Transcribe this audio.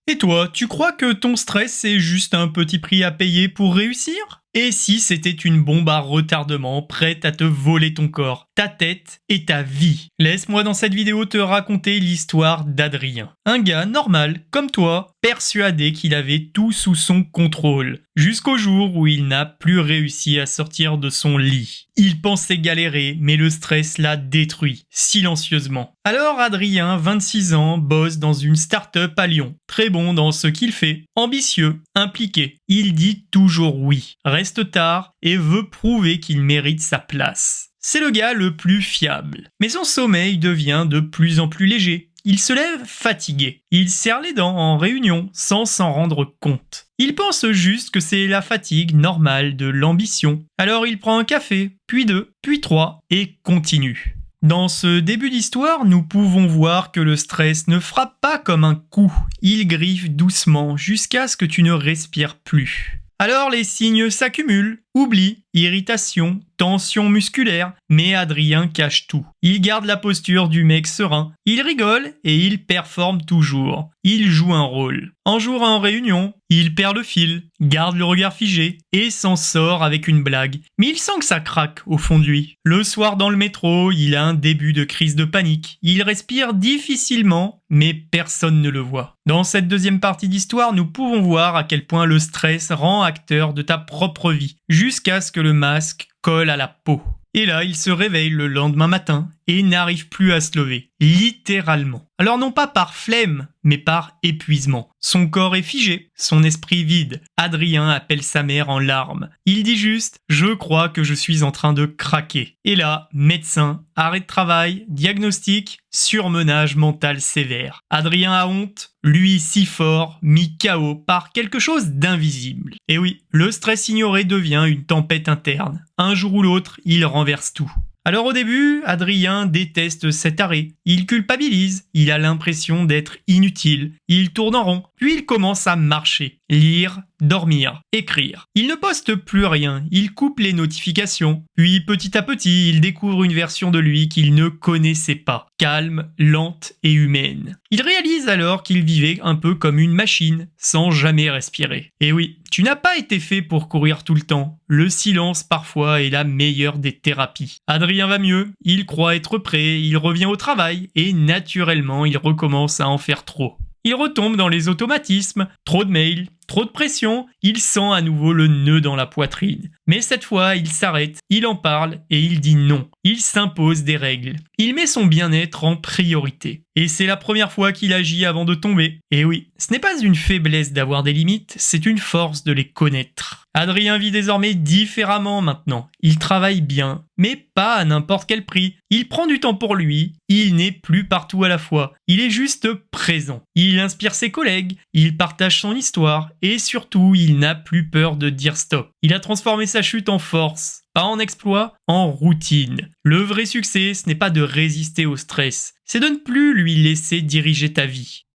Et toi, tu crois que ton stress c'est juste un petit prix à payer pour réussir? Et si c'était une bombe à retardement prête à te voler ton corps, ta tête et ta vie? Laisse-moi dans cette vidéo te raconter l'histoire d'Adrien. Un gars normal, comme toi, persuadé qu'il avait tout sous son contrôle, jusqu'au jour où il n'a plus réussi à sortir de son lit. Il pensait galérer, mais le stress l'a détruit, silencieusement. Alors Adrien, 26 ans, bosse dans une start-up à Lyon. Très bon dans ce qu'il fait, ambitieux, impliqué. Il dit toujours oui, reste tard et veut prouver qu'il mérite sa place. C'est le gars le plus fiable. Mais son sommeil devient de plus en plus léger. Il se lève fatigué. Il serre les dents en réunion sans s'en rendre compte. Il pense juste que c'est la fatigue normale de l'ambition. Alors il prend un café, puis deux, puis trois, et continue. Dans ce début d'histoire, nous pouvons voir que le stress ne frappe pas comme un coup. Il griffe doucement jusqu'à ce que tu ne respires plus. Alors les signes s'accumulent, oubli, irritation, tension musculaire, mais Adrien cache tout. Il garde la posture du mec serein, il rigole et il performe toujours. Il joue un rôle. Un jour en réunion, il perd le fil, garde le regard figé et s'en sort avec une blague. Mais il sent que ça craque au fond de lui. Le soir dans le métro, il a un début de crise de panique. Il respire difficilement, mais personne ne le voit. Dans cette deuxième partie d'histoire, nous pouvons voir à quel point le stress rend acteur de ta propre vie, jusqu'à ce que le masque colle à la peau. Et là, il se réveille le lendemain matin et n'arrive plus à se lever, littéralement. Alors non pas par flemme, mais par épuisement. Son corps est figé, son esprit vide. Adrien appelle sa mère en larmes. Il dit juste « Je crois que je suis en train de craquer ». Et là, médecin, arrêt de travail, diagnostic, surmenage mental sévère. Adrien a honte, lui si fort, mis KO par quelque chose d'invisible. Et oui, le stress ignoré devient une tempête interne. Un jour ou l'autre, il renverse tout. Alors au début, Adrien déteste cet arrêt. Il culpabilise, il a l'impression d'être inutile, il tourne en rond, puis il commence à marcher, lire, dormir, écrire. Il ne poste plus rien, il coupe les notifications, puis petit à petit, il découvre une version de lui qu'il ne connaissait pas, calme, lente et humaine. Il réalise alors qu'il vivait un peu comme une machine, sans jamais respirer. Et oui, tu n'as pas été fait pour courir tout le temps. Le silence parfois est la meilleure des thérapies. Adrien va mieux, il croit être prêt, il revient au travail et naturellement il recommence à en faire trop. Il retombe dans les automatismes, trop de mails, trop de pression, il sent à nouveau le nœud dans la poitrine. Mais cette fois, il s'arrête, il en parle et il dit non. Il s'impose des règles. Il met son bien-être en priorité. Et c'est la première fois qu'il agit avant de tomber. Et oui, ce n'est pas une faiblesse d'avoir des limites, c'est une force de les connaître. Adrien vit désormais différemment maintenant. Il travaille bien, mais pas à n'importe quel prix. Il prend du temps pour lui, il n'est plus partout à la fois. Il est juste présent. Il inspire ses collègues, il partage son histoire et surtout, il n'a plus peur de dire stop. Il a transformé sa chute en force, pas en exploit, en routine. Le vrai succès, ce n'est pas de résister au stress, c'est de ne plus lui laisser diriger ta vie.